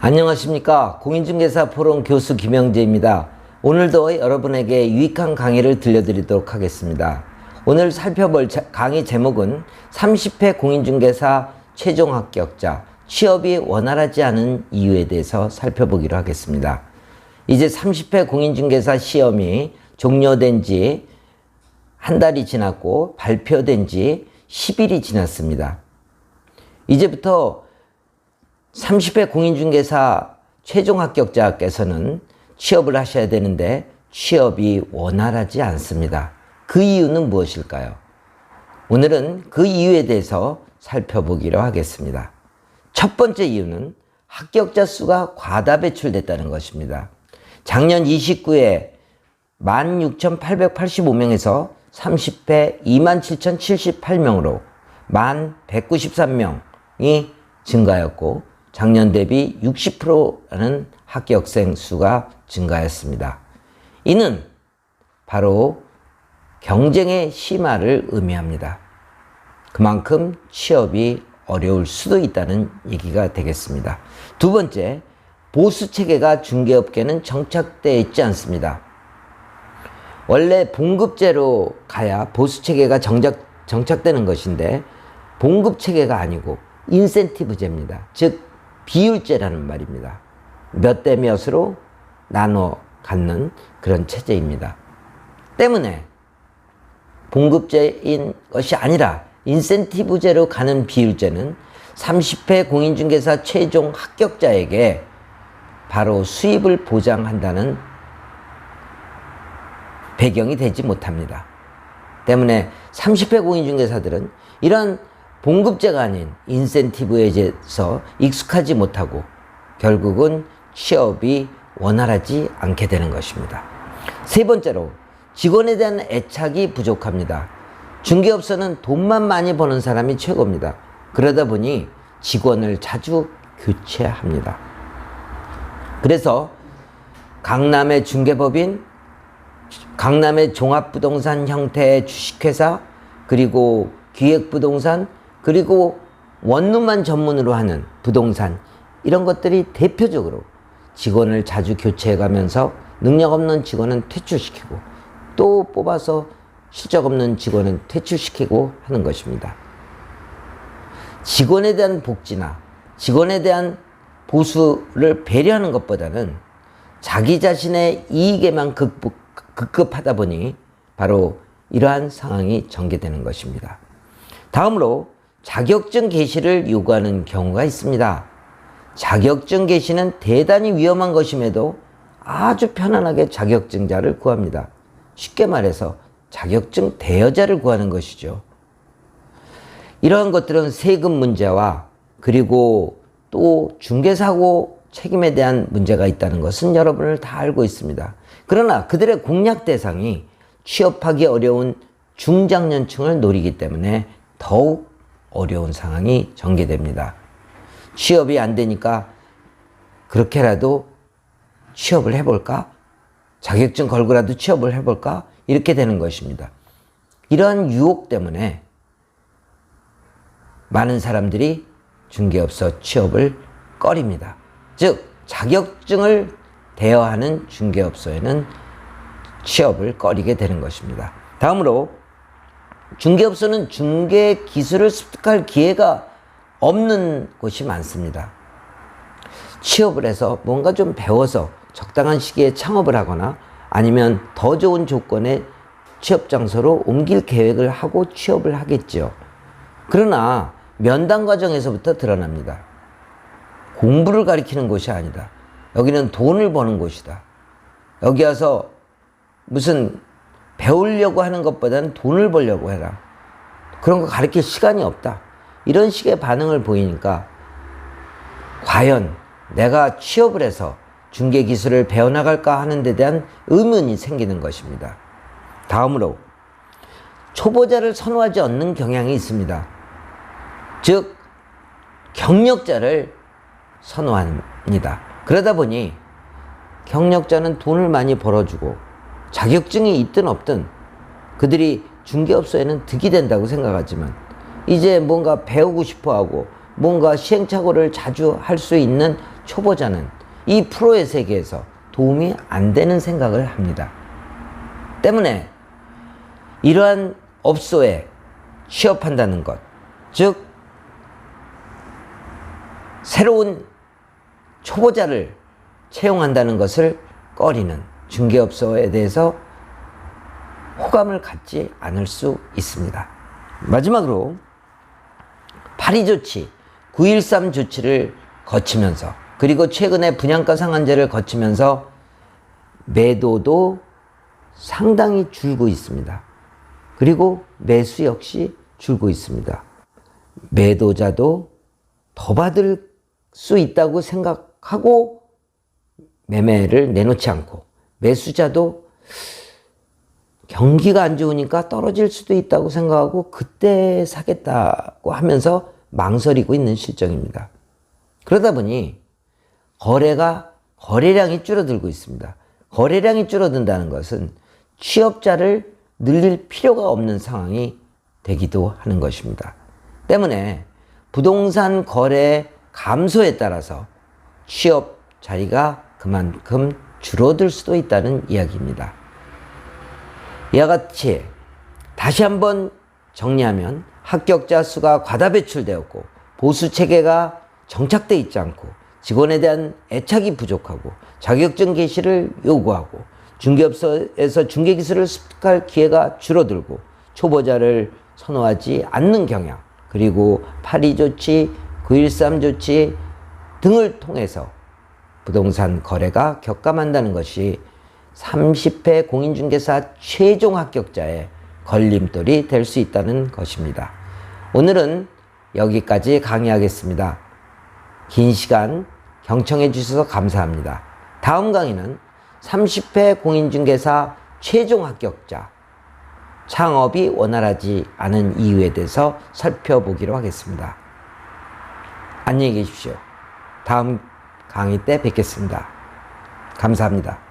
안녕하십니까. 공인중개사 포럼 교수 김영재입니다. 오늘도 여러분에게 유익한 강의를 들려드리도록 하겠습니다. 오늘 살펴볼 강의 제목은 30회 공인중개사 최종 합격자 취업이 원활하지 않은 이유에 대해서 살펴보기로 하겠습니다. 이제 30회 공인중개사 시험이 종료된 지 한 달이 지났고 발표된 지 10일이 지났습니다. 이제부터 30회 공인중개사 최종 합격자께서는 취업을 하셔야 되는데 취업이 원활하지 않습니다. 그 이유는 무엇일까요? 오늘은 그 이유에 대해서 살펴보기로 하겠습니다. 첫 번째 이유는 합격자 수가 과다 배출됐다는 것입니다. 작년 29회 16,885명에서 30회 27,078명으로 1,193명이 증가했고 작년 대비 60%라는 합격생 수가 증가했습니다. 이는 바로 경쟁의 심화를 의미합니다. 그만큼 취업이 어려울 수도 있다는 얘기가 되겠습니다. 두 번째, 보수체계가 중개업계는 정착되어 있지 않습니다. 원래 봉급제로 가야 보수체계가 정착되는 것인데 봉급체계가 아니고 인센티브제입니다. 즉 비율제라는 말입니다. 몇 대 몇으로 나눠 갖는 그런 체제입니다. 때문에 봉급제인 것이 아니라 인센티브제로 가는 비율제는 30회 공인중개사 최종 합격자에게 바로 수입을 보장한다는 배경이 되지 못합니다. 때문에 30회 공인중개사들은 이러한 봉급제가 아닌 인센티브에 대해서 익숙하지 못하고 결국은 취업이 원활하지 않게 되는 것입니다. 세 번째로 직원에 대한 애착이 부족합니다. 중개업소는 돈만 많이 버는 사람이 최고입니다. 그러다 보니 직원을 자주 교체합니다. 그래서 강남의 중개법인, 강남의 종합부동산 형태의 주식회사, 그리고 기획부동산, 그리고 원룸만 전문으로 하는 부동산, 이런 것들이 대표적으로 직원을 자주 교체해가면서 능력 없는 직원은 퇴출시키고 또 뽑아서 실적 없는 직원은 퇴출시키고 하는 것입니다. 직원에 대한 복지나 직원에 대한 보수를 배려하는 것보다는 자기 자신의 이익에만 급급하다 보니 바로 이러한 상황이 전개되는 것입니다. 다음으로 자격증 개시를 요구하는 경우가 있습니다. 자격증 개시는 대단히 위험한 것임에도 아주 편안하게 자격증자를 구합니다. 쉽게 말해서 자격증 대여자를 구하는 것이죠. 이러한 것들은 세금 문제와 그리고 또 중개사고 책임에 대한 문제가 있다는 것은 여러분을 다 알고 있습니다. 그러나 그들의 공략 대상이 취업하기 어려운 중장년층을 노리기 때문에 더욱 어려운 상황이 전개됩니다. 취업이 안 되니까 그렇게라도 취업을 해볼까? 자격증 걸고라도 취업을 해볼까? 이렇게 되는 것입니다. 이러한 유혹 때문에 많은 사람들이 중개업소 취업을 꺼립니다. 즉 자격증을 대여하는 중개업소에는 취업을 꺼리게 되는 것입니다. 다음으로 중개업소는 중개 기술을 습득할 기회가 없는 곳이 많습니다. 취업을 해서 뭔가 좀 배워서 적당한 시기에 창업을 하거나 아니면 더 좋은 조건의 취업 장소로 옮길 계획을 하고 취업을 하겠죠. 그러나 면담 과정에서부터 드러납니다. 공부를 가리키는 곳이 아니다. 여기는 돈을 버는 곳이다. 여기 와서 무슨 배우려고 하는 것보다는 돈을 벌려고 해라. 그런 거 가르칠 시간이 없다. 이런 식의 반응을 보이니까 과연 내가 취업을 해서 중개 기술을 배워나갈까 하는 데 대한 의문이 생기는 것입니다. 다음으로 초보자를 선호하지 않는 경향이 있습니다. 즉 경력자를 선호합니다. 그러다 보니 경력자는 돈을 많이 벌어주고 자격증이 있든 없든 그들이 중개업소에는 득이 된다고 생각하지만 이제 뭔가 배우고 싶어하고 뭔가 시행착오를 자주 할 수 있는 초보자는 이 프로의 세계에서 도움이 안 되는 생각을 합니다. 때문에 이러한 업소에 취업한다는 것, 즉 새로운 초보자를 채용한다는 것을 꺼리는 중개업소에 대해서 호감을 갖지 않을 수 있습니다. 마지막으로 8.2 조치, 9.13 조치를 거치면서, 그리고 최근에 분양가 상한제를 거치면서 매도도 상당히 줄고 있습니다. 그리고 매수 역시 줄고 있습니다. 매도자도 더 받을 수 있다고 생각하고 매매를 내놓지 않고, 매수자도 경기가 안 좋으니까 떨어질 수도 있다고 생각하고 그때 사겠다고 하면서 망설이고 있는 실정입니다. 그러다 보니 거래량이 줄어들고 있습니다. 거래량이 줄어든다는 것은 취업자를 늘릴 필요가 없는 상황이 되기도 하는 것입니다. 때문에 부동산 거래 감소에 따라서 취업 자리가 그만큼 줄어들 수도 있다는 이야기입니다. 이와 같이 다시 한번 정리하면, 합격자 수가 과다 배출되었고 보수 체계가 정착되어 있지 않고 직원에 대한 애착이 부족하고 자격증 개시를 요구하고 중개업소에서 중개기술을 습득할 기회가 줄어들고 초보자를 선호하지 않는 경향, 그리고 8.2 조치, 9.13 조치 등을 통해서 부동산 거래가 격감한다는 것이 30회 공인중개사 최종 합격자의 걸림돌이 될 수 있다는 것입니다. 오늘은 여기까지 강의하겠습니다. 긴 시간 경청해 주셔서 감사합니다. 다음 강의는 30회 공인중개사 최종 합격자, 창업이 원활하지 않은 이유에 대해서 살펴보기로 하겠습니다. 안녕히 계십시오. 다음 강의 때 뵙겠습니다. 감사합니다.